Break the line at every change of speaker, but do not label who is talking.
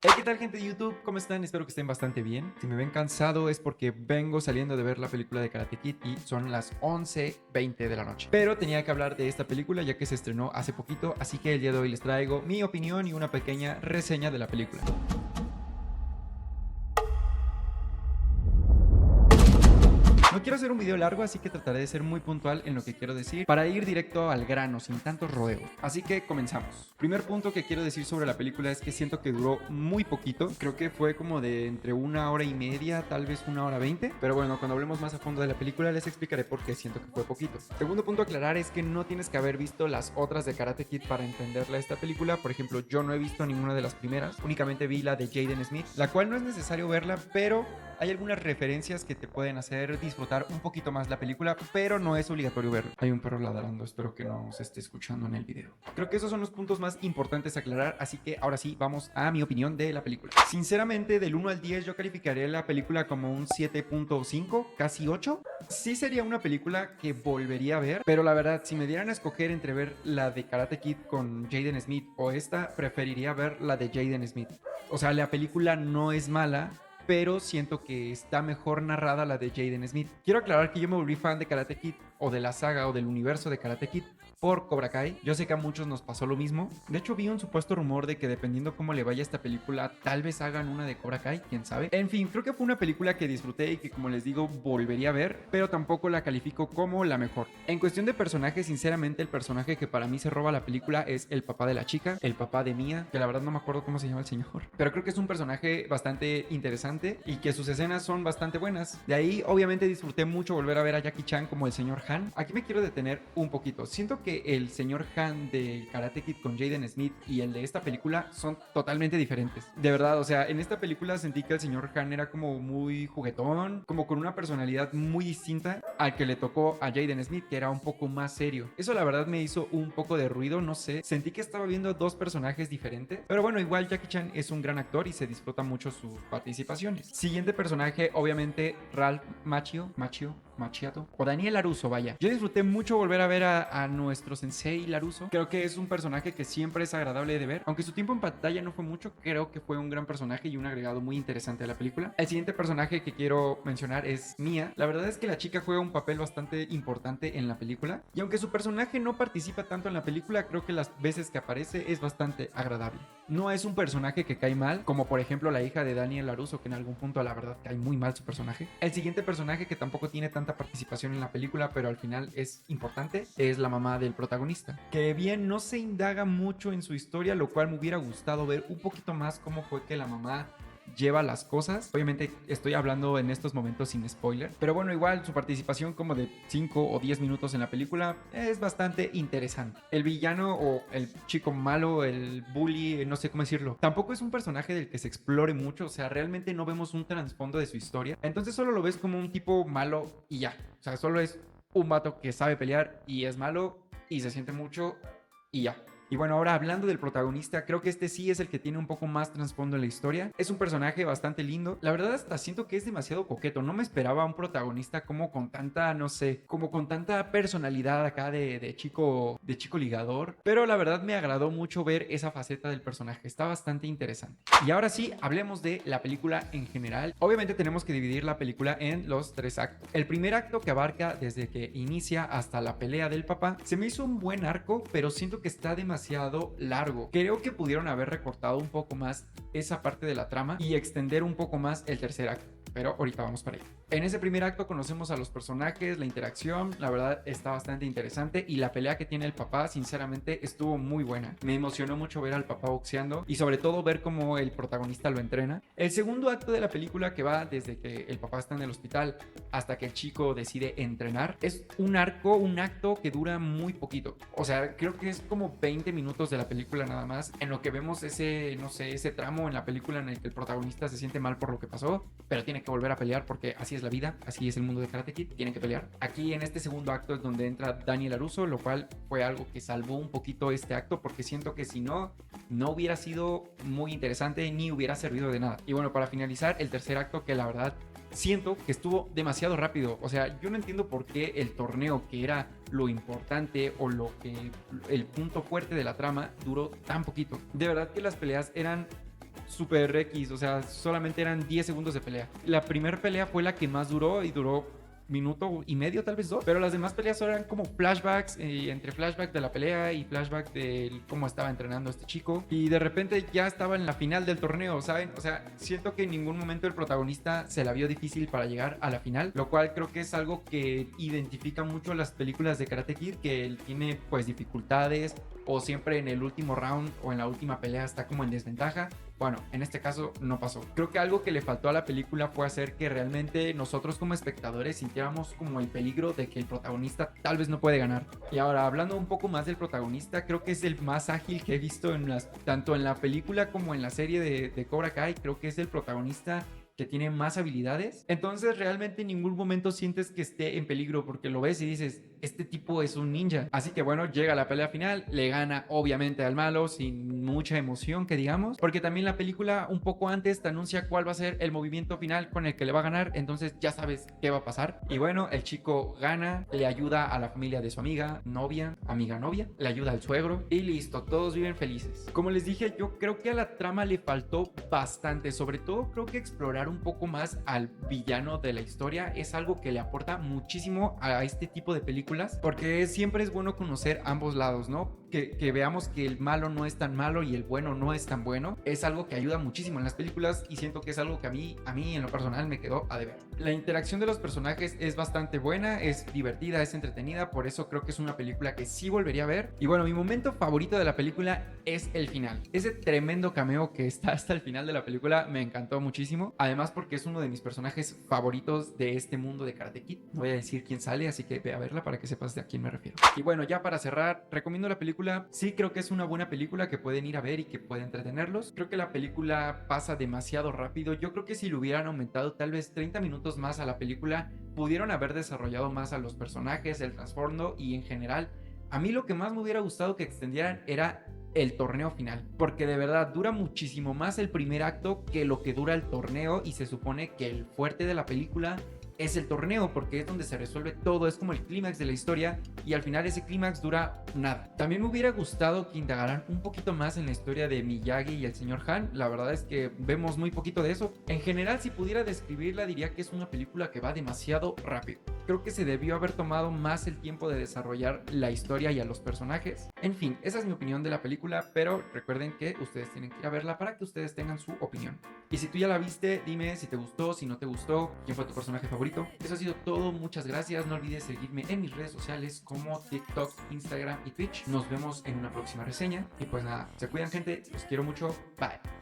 Hey, ¿qué tal, gente de YouTube? ¿Cómo están? Espero que estén bastante bien. Si me ven cansado es porque vengo saliendo de ver la película de Karate Kid y son las 11:20 de la noche. Pero tenía que hablar de esta película ya que se estrenó hace poquito, así que el día de hoy les traigo mi opinión y una pequeña reseña de la película. No quiero hacer un video largo, así que trataré de ser muy puntual en lo que quiero decir para ir directo al grano, sin tantos rodeos. Así que comenzamos. Primer punto que quiero decir sobre la película es que siento que duró muy poquito. Creo que fue como de entre 1 hora y media, tal vez 1 hora 20. Pero bueno, cuando hablemos más a fondo de la película les explicaré por qué siento que fue poquito. Segundo punto a aclarar es que no tienes que haber visto las otras de Karate Kid para entenderla esta película. Por ejemplo, yo no he visto ninguna de las primeras. Únicamente vi la de Jaden Smith, la cual no es necesario verla, pero hay algunas referencias que te pueden hacer disfrutar un poquito más la película, pero no es obligatorio verlo. Hay un perro ladrando, espero que no se esté escuchando en el video. Creo que esos son los puntos más importantes a aclarar, así que ahora sí, vamos a mi opinión de la película. Sinceramente, del 1 al 10 yo calificaría la película como un 7.5, casi 8. Sí sería una película que volvería a ver, pero la verdad, si me dieran a escoger entre ver la de Karate Kid con Jaden Smith o esta, preferiría ver la de Jaden Smith. O sea, la película no es mala, pero siento que está mejor narrada la de Jaden Smith. Quiero aclarar que yo me volví fan de Karate Kid o de la saga o del universo de Karate Kid por Cobra Kai. Yo sé que a muchos nos pasó lo mismo. De hecho, vi un supuesto rumor de que dependiendo cómo le vaya a esta película, tal vez hagan una de Cobra Kai, quién sabe. En fin, creo que fue una película que disfruté y que, como les digo, volvería a ver, pero tampoco la califico como la mejor. En cuestión de personaje, sinceramente, el personaje que para mí se roba la película es el papá de la chica, el papá de Mia, que la verdad no me acuerdo cómo se llama el señor, pero creo que es un personaje bastante interesante y que sus escenas son bastante buenas. De ahí, obviamente, disfruté mucho volver a ver a Jackie Chan como el señor Han. Aquí me quiero detener un poquito. Siento que el señor Han de Karate Kid con Jaden Smith y el de esta película son totalmente diferentes. De verdad, o sea, en esta película sentí que el señor Han era como muy juguetón, como con una personalidad muy distinta al que le tocó a Jaden Smith, que era un poco más serio. Eso la verdad me hizo un poco de ruido, no sé. Sentí que estaba viendo dos personajes diferentes. Pero bueno, igual Jackie Chan es un gran actor y se disfruta mucho sus participaciones. Siguiente personaje, obviamente, Ralph Macchio o Daniel LaRusso, vaya. Yo disfruté mucho volver a ver a nuestro sensei LaRusso. Creo que es un personaje que siempre es agradable de ver. Aunque su tiempo en pantalla no fue mucho, creo que fue un gran personaje y un agregado muy interesante a la película. El siguiente personaje que quiero mencionar es Mia. La verdad es que la chica juega un papel bastante importante en la película. Y aunque su personaje no participa tanto en la película, creo que las veces que aparece es bastante agradable. No es un personaje que cae mal, como por ejemplo la hija de Daniel LaRusso, que en algún punto la verdad cae muy mal su personaje. El siguiente personaje que tampoco tiene tanta participación en la película, pero al final es importante, es la mamá del protagonista. Que bien no se indaga mucho en su historia, lo cual me hubiera gustado ver un poquito más cómo fue que la mamá lleva las cosas. Obviamente estoy hablando en estos momentos sin spoiler, pero bueno, igual su participación como de 5 o 10 minutos en la película es bastante interesante. El villano o el chico malo, el bully, no sé cómo decirlo, tampoco es un personaje del que se explore mucho, o sea, realmente no vemos un trasfondo de su historia, entonces solo lo ves como un tipo malo y ya, o sea, solo es un vato que sabe pelear y es malo y se siente mucho y ya. Y bueno, ahora hablando del protagonista, creo que este sí es el que tiene un poco más trasfondo en la historia. Es un personaje bastante lindo. La verdad hasta siento que es demasiado coqueto. No me esperaba un protagonista como con tanta, no sé, como con tanta personalidad acá de chico ligador. Pero la verdad me agradó mucho ver esa faceta del personaje. Está bastante interesante. Y ahora sí, hablemos de la película en general. Obviamente tenemos que dividir la película en los 3 actos. El primer acto, que abarca desde que inicia hasta la pelea del papá, se me hizo un buen arco, pero siento que está demasiado largo. Creo que pudieron haber recortado un poco más esa parte de la trama y extender un poco más el tercer acto, pero ahorita vamos para allá. En ese primer acto conocemos a los personajes, la interacción, la verdad está bastante interesante y la pelea que tiene el papá sinceramente estuvo muy buena. Me emocionó mucho ver al papá boxeando y sobre todo ver cómo el protagonista lo entrena. El segundo acto de la película, que va desde que el papá está en el hospital hasta que el chico decide entrenar, es un acto que dura muy poquito. O sea, creo que es como 20 minutos de la película nada más, en lo que vemos ese, no sé, ese tramo en la película en el que el protagonista se siente mal por lo que pasó, pero tiene que volver a pelear porque así es la vida, así es el mundo de Karate Kid, tienen que pelear. Aquí en este segundo acto es donde entra Daniel LaRusso, lo cual fue algo que salvó un poquito este acto, porque siento que si no, no hubiera sido muy interesante ni hubiera servido de nada. Y bueno, para finalizar, el tercer acto, que la verdad siento que estuvo demasiado rápido. O sea, yo no entiendo por qué el torneo, que era lo importante o lo que el punto fuerte de la trama, duró tan poquito. De verdad que las peleas eran súper X, o sea, solamente eran 10 segundos de pelea. La primera pelea fue la que más duró y duró minuto y medio, tal vez dos, pero las demás peleas eran como flashbacks, entre flashback de la pelea y flashback de cómo estaba entrenando este chico, y de repente ya estaba en la final del torneo, ¿saben? O sea, siento que en ningún momento el protagonista se la vio difícil para llegar a la final, lo cual creo que es algo que identifica mucho las películas de Karate Kid, que él tiene pues dificultades o siempre en el último round o en la última pelea está como en desventaja. Bueno, en este caso no pasó. Creo que algo que le faltó a la película fue hacer que realmente nosotros como espectadores sintiéramos como el peligro de que el protagonista tal vez no puede ganar. Y ahora, hablando un poco más del protagonista, creo que es el más ágil que he visto tanto en la película como en la serie de Cobra Kai. Creo que es el protagonista que tiene más habilidades. Entonces realmente en ningún momento sientes que esté en peligro, porque lo ves y dices, este tipo es un ninja. Así que bueno, llega a la pelea final, le gana obviamente al malo sin mucha emoción que digamos, porque también la película un poco antes te anuncia cuál va a ser el movimiento final con el que le va a ganar, entonces ya sabes qué va a pasar. Y bueno, el chico gana, le ayuda a la familia de su amiga, novia, le ayuda al suegro y listo, todos viven felices. Como les dije, yo creo que a la trama le faltó bastante, sobre todo creo que explorar un poco más al villano de la historia es algo que le aporta muchísimo a este tipo de películas, porque siempre es bueno conocer ambos lados, ¿no? Que veamos que el malo no es tan malo y el bueno no es tan bueno, es algo que ayuda muchísimo en las películas y siento que es algo que a mí en lo personal me quedó a deber. La interacción de los personajes es bastante buena, es divertida, es entretenida, por eso creo que es una película que sí volvería a ver. Y bueno, mi momento favorito de la película es el final. Ese tremendo cameo que está hasta el final de la película me encantó muchísimo, además porque es uno de mis personajes favoritos de este mundo de Karate Kid. No voy a decir quién sale, así que ve a verla para que sepas de a quién me refiero. Y bueno, ya para cerrar, recomiendo la película. Sí, creo que es una buena película que pueden ir a ver y que puede entretenerlos. Creo que la película pasa demasiado rápido. Yo creo que si le hubieran aumentado tal vez 30 minutos más a la película, pudieron haber desarrollado más a los personajes, el trasfondo y en general. A mí lo que más me hubiera gustado que extendieran era el torneo final, porque de verdad dura muchísimo más el primer acto que lo que dura el torneo, y se supone que el fuerte de la película es el torneo, porque es donde se resuelve todo, es como el clímax de la historia, y al final ese clímax dura nada. También me hubiera gustado que indagaran un poquito más en la historia de Miyagi y el señor Han. La verdad es que vemos muy poquito de eso. En general, si pudiera describirla, diría que es una película que va demasiado rápido. Creo que se debió haber tomado más el tiempo de desarrollar la historia y a los personajes. En fin, esa es mi opinión de la película, pero recuerden que ustedes tienen que ir a verla para que ustedes tengan su opinión. Y si tú ya la viste, dime si te gustó, si no te gustó, quién fue tu personaje favorito. Eso ha sido todo, muchas gracias. No olvides seguirme en mis redes sociales como TikTok, Instagram y Twitch. Nos vemos en una próxima reseña. Y pues nada, se cuidan, gente, los quiero mucho, bye.